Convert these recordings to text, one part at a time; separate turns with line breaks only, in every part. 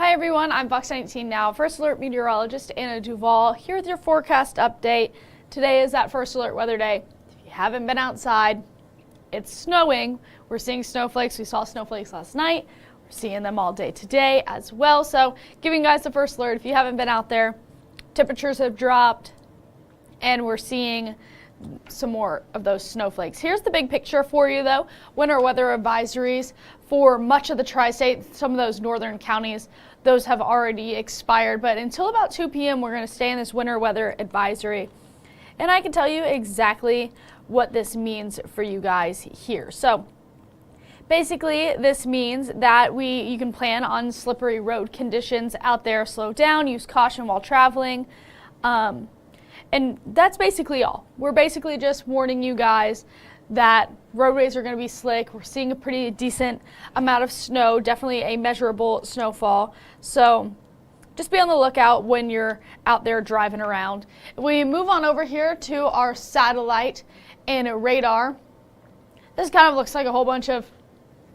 Hi everyone, I'm Fox 19 now, First Alert Meteorologist Anna DuVall here with your forecast update. Today is that First Alert weather day. If you haven't been outside, it's snowing. We're seeing snowflakes. We saw snowflakes last night. We're seeing them all day today as well. So giving you guys the first alert, if you haven't been out there, temperatures have dropped and we're seeing some more of those snowflakes. Here's the big picture for you though. Winter weather advisories for much of the tri-state, some of those northern counties, those have already expired, but until about 2 p.m. we're going to stay in this winter weather advisory. And I can tell you exactly what this means for you guys here. So basically this means that you can plan on slippery road conditions out there, slow down, use caution while traveling. And that's basically all. We're basically just warning you guys that roadways are going to be slick. We're seeing a pretty decent amount of snow, definitely a measurable snowfall. So just be on the lookout when you're out there driving around. We move on over here to our satellite and radar. This kind of looks like a whole bunch of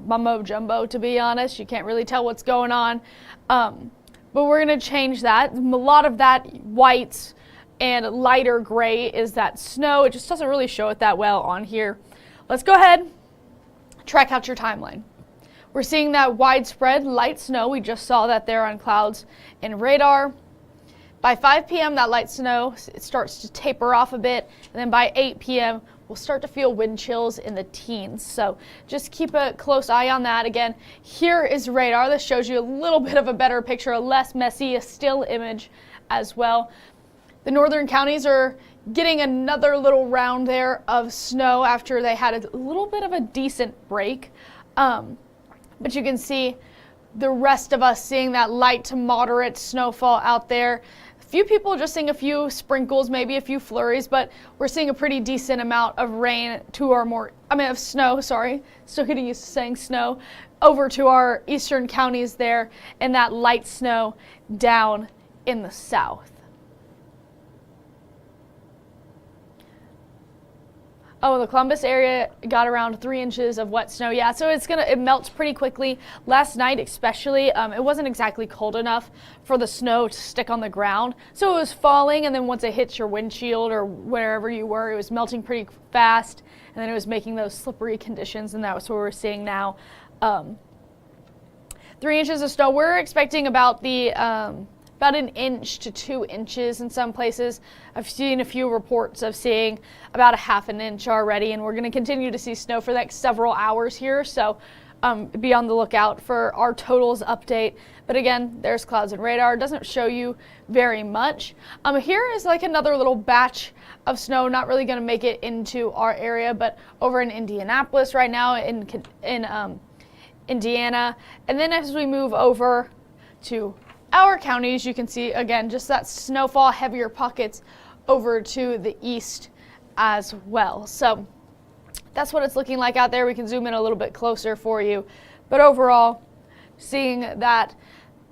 mumbo jumbo, to be honest. You can't really tell what's going on. But we're going to change that. A lot of that white and lighter gray is that snow. It just doesn't really show it that well on here. Let's go ahead, track out your timeline. We're seeing that widespread light snow. We just saw that there on clouds and radar. By 5 p.m. that light snow, it starts to taper off a bit, and then by 8 p.m. we'll start to feel wind chills in the teens. So just keep a close eye on that. Again, here is radar. This shows you a little bit of a better picture, a less messy, a still image as well. The northern counties are getting another little round there of snow after they had a little bit of a decent break. But you can see the rest of us seeing that light to moderate snowfall out there. A few people just seeing a few sprinkles, maybe a few flurries, but we're seeing a pretty decent amount of rain of snow, sorry. Still getting used to saying snow, over to our eastern counties there, and that light snow down in the south. Oh, the Columbus area got around 3 inches of wet snow. Yeah, so it melts pretty quickly. Last night especially, it wasn't exactly cold enough for the snow to stick on the ground. So it was falling, and then once it hits your windshield or wherever you were, it was melting pretty fast, and then it was making those slippery conditions, and that's what we're seeing now. 3 inches of snow. We're expecting about an inch to 2 inches in some places. I've seen a few reports of seeing about a half an inch already, and we're going to continue to see snow for the next several hours here. So be on the lookout for our totals update. But again, there's clouds and radar. It doesn't show you very much. Here is like another little batch of snow, not really going to make it into our area, but over in Indianapolis right now, in Indiana. And then as we move over to our counties, you can see again just that snowfall, heavier pockets over to the east as well. So that's what it's looking like out there. We can zoom in a little bit closer for you, but overall seeing that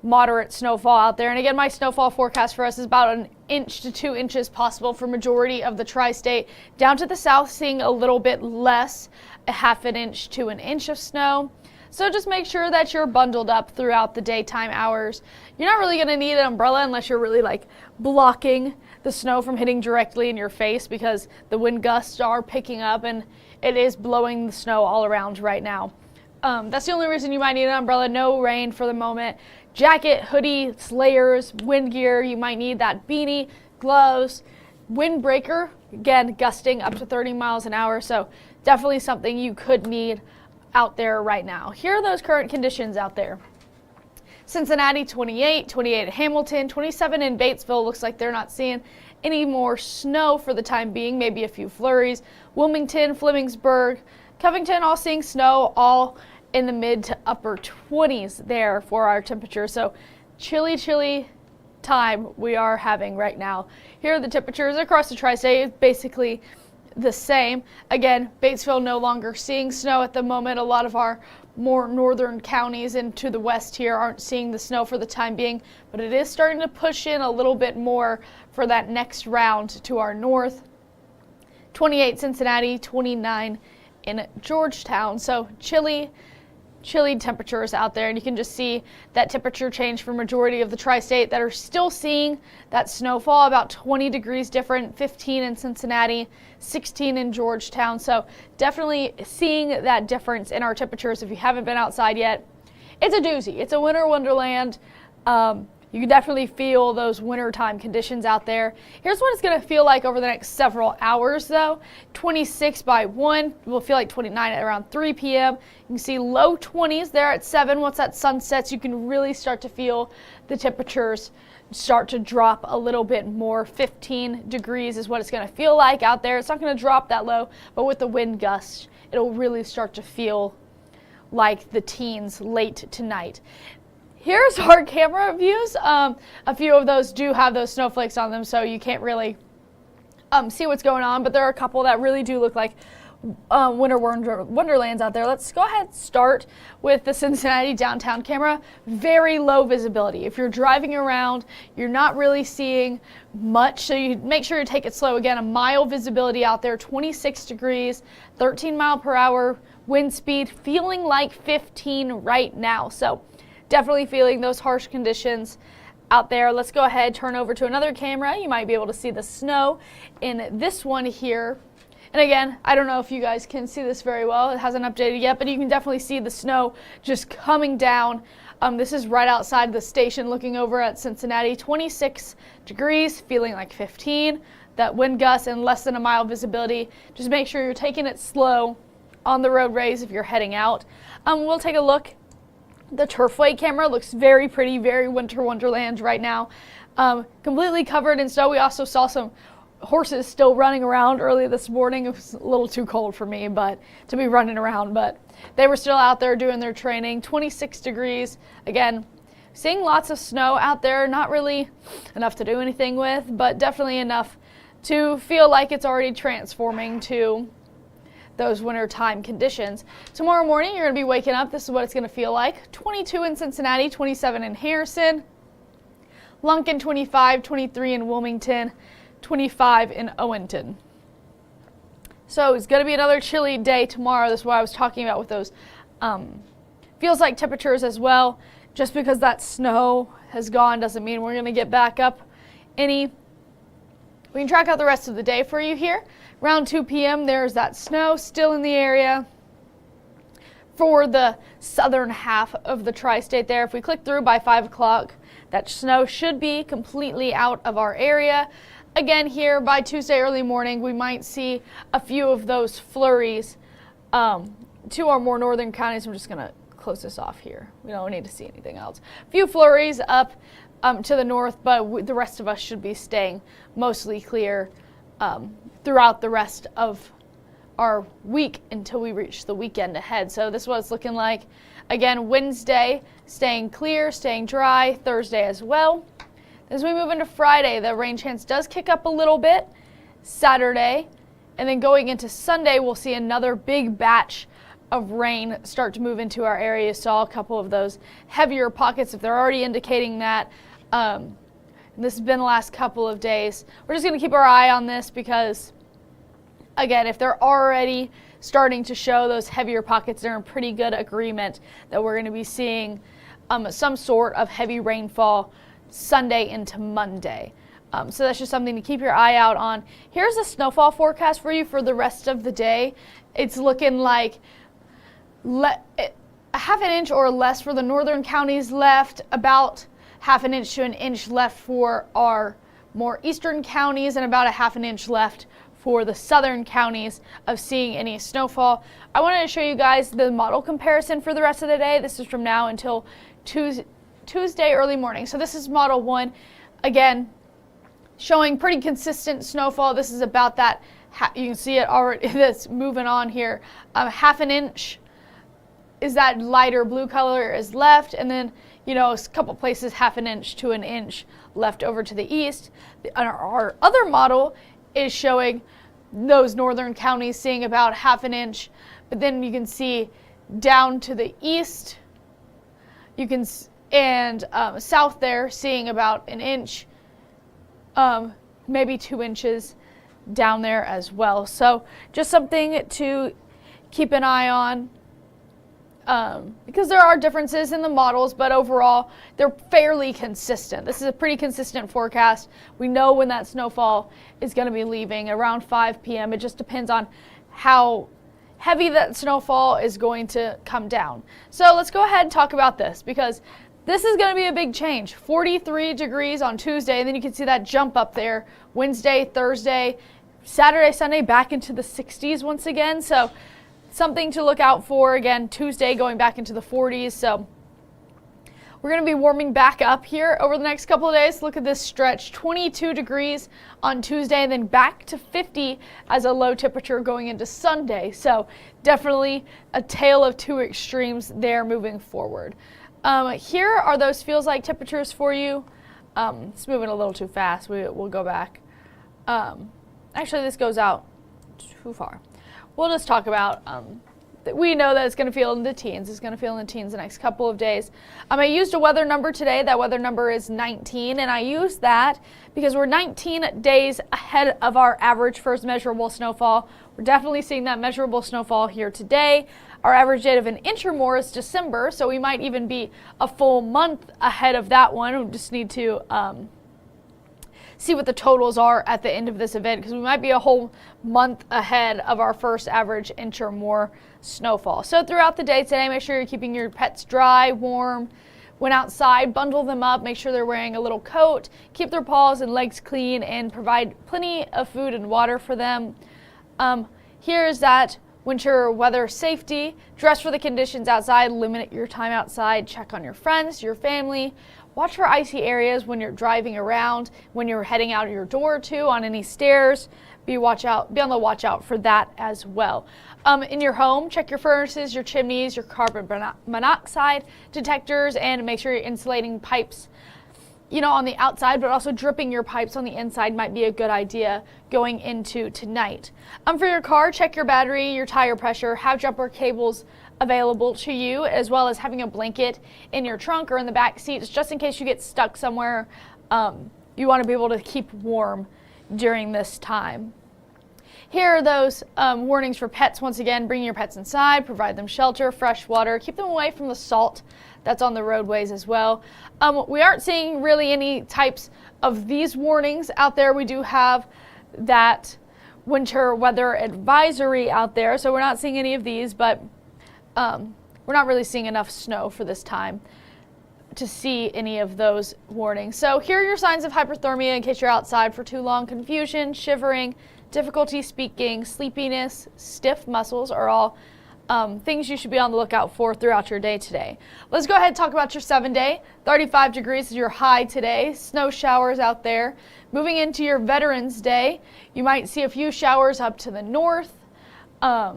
moderate snowfall out there. And again, my snowfall forecast for us is about 1 inch to 2 inches possible for majority of the tri-state. Down to the south, seeing a little bit less, a half an inch to an inch of snow. So just make sure that you're bundled up throughout the daytime hours. You're not really going to need an umbrella unless you're really like blocking the snow from hitting directly in your face, because the wind gusts are picking up and it is blowing the snow all around right now. That's the only reason you might need an umbrella. No rain for the moment. Jacket, hoodie, layers, wind gear. You might need that beanie, gloves, windbreaker. Again, gusting up to 30 miles an hour. So definitely something you could need out there right now. Here are those current conditions out there. Cincinnati 28, 28 at Hamilton, 27 in Batesville. Looks like they're not seeing any more snow for the time being, maybe a few flurries. Wilmington, Flemingsburg, Covington all seeing snow, all in the mid to upper 20s there for our temperature. So chilly time we are having right now. Here are the temperatures across the tri-state, basically the same. Again, Batesville no longer seeing snow at the moment. A lot of our more northern counties and to the west here aren't seeing the snow for the time being, but it is starting to push in a little bit more for that next round to our north. 28 Cincinnati, 29 in Georgetown. So chilly chilly temperatures out there, and you can just see that temperature change for majority of the tri-state that are still seeing that snowfall, about 20 degrees different, 15 in Cincinnati, 16 in Georgetown. So definitely seeing that difference in our temperatures if you haven't been outside yet. It's a doozy. It's a winter wonderland. You can definitely feel those wintertime conditions out there. Here's what it's going to feel like over the next several hours, though. 26 by 1 will feel like 29 at around 3 p.m. You can see low 20s there at 7. Once that sun sets, you can really start to feel the temperatures start to drop a little bit more. 15 degrees is what it's going to feel like out there. It's not going to drop that low, but with the wind gusts, it'll really start to feel like the teens late tonight. Here's our camera views. A few of those do have those snowflakes on them, so you can't really see what's going on, but there are a couple that really do look like winter wonderlands out there. Let's go ahead and start with the Cincinnati downtown camera. Very low visibility. If you're driving around, you're not really seeing much, so you make sure you take it slow. Again, a mile visibility out there, 26 degrees, 13 mile per hour wind speed, feeling like 15 right now. So definitely feeling those harsh conditions out there. Let's go ahead, turn over to another camera. You might be able to see the snow in this one here. And again, I don't know if you guys can see this very well. It hasn't updated yet, but you can definitely see the snow just coming down. This is right outside the station looking over at Cincinnati. 26 degrees, feeling like 15. That wind gust and less than a mile visibility. Just make sure you're taking it slow on the roadways if you're heading out. We'll take a look. The Turfway camera looks very pretty, very winter wonderland right now. Completely covered in snow. We also saw some horses still running around early this morning. It was a little too cold for me to be running around, but they were still out there doing their training. 26 degrees. Again, seeing lots of snow out there, not really enough to do anything with, but definitely enough to feel like it's already transforming to those wintertime conditions. Tomorrow morning, you're going to be waking up. This is what it's going to feel like. 22 in Cincinnati, 27 in Harrison, Lunkin 25, 23 in Wilmington, 25 in Owenton. So it's going to be another chilly day tomorrow. This is what I was talking about with those feels like temperatures as well. Just because that snow has gone doesn't mean we're going to get back up any. We can track out the rest of the day for you here. Around 2 p.m. there's that snow still in the area for the southern half of the tri-state there. If we click through by 5 o'clock, that snow should be completely out of our area. Again, here by Tuesday early morning, we might see a few of those flurries to our more northern counties. I'm just going to close this off here. We don't need to see anything else. A few flurries up to the north, but the rest of us should be staying mostly clear throughout the rest of our week until we reach the weekend ahead. So this is what it's looking like. Again, Wednesday, staying clear, staying dry, Thursday as well. As we move into Friday, the rain chance does kick up a little bit. Saturday, and then going into Sunday, we'll see another big batch of rain start to move into our area. Saw a couple of those heavier pockets if they're already indicating that. This has been the last couple of days. We're just going to keep our eye on this because, again, if they're already starting to show those heavier pockets, they're in pretty good agreement that we're going to be seeing some sort of heavy rainfall Sunday into Monday. So that's just something to keep your eye out on. Here's a snowfall forecast for you for the rest of the day. It's looking like a half an inch or less for the northern counties left, about half an inch to an inch left for our more eastern counties, and about a half an inch left for the southern counties of seeing any snowfall. I wanted to show you guys the model comparison for the rest of the day. This is from now until Tuesday early morning. So this is model 1. Again, showing pretty consistent snowfall. This is about that, you can see it already, that's moving on here. Half an inch is that lighter blue color is left, and then a couple places half an inch to an inch left over to the east. Our other model is showing those northern counties seeing about half an inch, but then you can see down to the east, and south there seeing about an inch, maybe 2 inches down there as well. So just something to keep an eye on. because there are differences in the models, but overall they're fairly consistent. This is a pretty consistent forecast. We know when that snowfall is going to be leaving around 5 p.m. It just depends on how heavy that snowfall is going to come down. So let's go ahead and talk about this, because this is going to be a big change. 43 degrees on Tuesday, and then you can see that jump up there. Wednesday, Thursday, Saturday, Sunday, back into the 60s once again. So something to look out for. Again, Tuesday going back into the 40s. So we're going to be warming back up here over the next couple of days. Look at this stretch, 22 degrees on Tuesday, and then back to 50 as a low temperature going into Sunday. So definitely a tale of two extremes there moving forward. Here are those feels like temperatures for you. It's moving a little too fast. We'll go back. Actually, this goes out too far. We'll just talk about, we know that it's going to feel in the teens. It's going to feel in the teens the next couple of days. I used a weather number today. That weather number is 19, and I used that because we're 19 days ahead of our average first measurable snowfall. We're definitely seeing that measurable snowfall here today. Our average date of an inch or more is December, so we might even be a full month ahead of that one. We just need to see what the totals are at the end of this event, because we might be a whole month ahead of our first average inch or more snowfall. So throughout the day today, make sure you're keeping your pets dry, warm. When outside, bundle them up, make sure they're wearing a little coat, keep their paws and legs clean, and provide plenty of food and water for them. Here's that winter weather safety. Dress for the conditions outside, limit your time outside, check on your friends, your family. Watch for icy areas when you're driving around, when you're heading out your door or two on any stairs. Be on the watch out for that as well. In your home, check your furnaces, your chimneys, your carbon monoxide detectors, and make sure you're insulating pipes, on the outside, but also dripping your pipes on the inside might be a good idea going into tonight. For your car, check your battery, your tire pressure, have jumper cables available to you, as well as having a blanket in your trunk or in the back seats, just in case you get stuck somewhere. You want to be able to keep warm during this time. Here are those warnings for pets. Once again, bring your pets inside, provide them shelter, fresh water, keep them away from the salt that's on the roadways as well. We aren't seeing really any types of these warnings out there. We do have that winter weather advisory out there, so we're not seeing any of these, but we're not really seeing enough snow for this time to see any of those warnings. So here are your signs of hypothermia in case you're outside for too long. Confusion, shivering, difficulty speaking, sleepiness, stiff muscles are all things you should be on the lookout for throughout your day today. Let's go ahead and talk about your 7-day. 35 degrees is your high today. Snow showers out there. Moving into your Veterans Day, you might see a few showers up to the north, but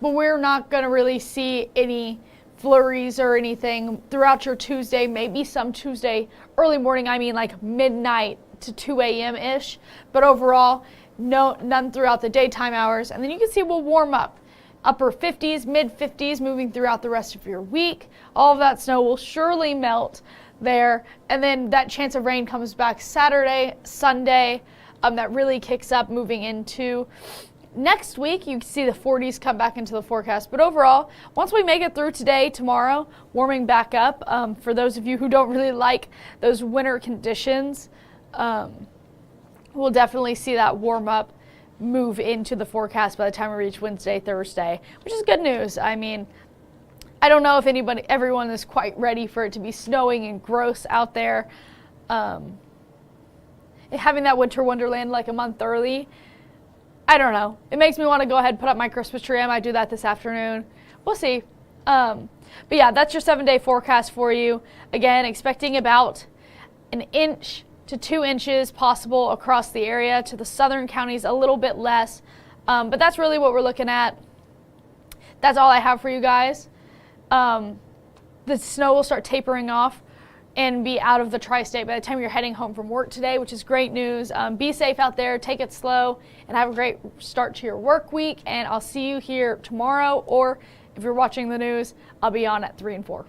we're not going to really see any flurries or anything throughout your Tuesday. Maybe some Tuesday early morning, like midnight to 2 a.m.-ish, but overall, none throughout the daytime hours. And then you can see we'll warm up. Upper 50s, mid 50s, moving throughout the rest of your week. All of that snow will surely melt there. And then that chance of rain comes back Saturday, Sunday. That really kicks up moving into next week. You can see the 40s come back into the forecast. But overall, once we make it through today, tomorrow, warming back up. For those of you who don't really like those winter conditions, we'll definitely see that warm up move into the forecast by the time we reach Wednesday, Thursday, which is good news. I don't know if everyone is quite ready for it to be snowing and gross out there. Having that winter wonderland like a month early, I don't know. It makes me want to go ahead and put up my Christmas tree. I might do that this afternoon. We'll see. But yeah, that's your 7-day forecast for you. Again, expecting about 1 inch to 2 inches possible across the area. To the southern counties, a little bit less. But that's really what we're looking at. That's all I have for you guys. The snow will start tapering off and be out of the tri-state by the time you're heading home from work today, which is great news. Be safe out there, take it slow, and have a great start to your work week. And I'll see you here tomorrow, or if you're watching the news, I'll be on at 3 and 4.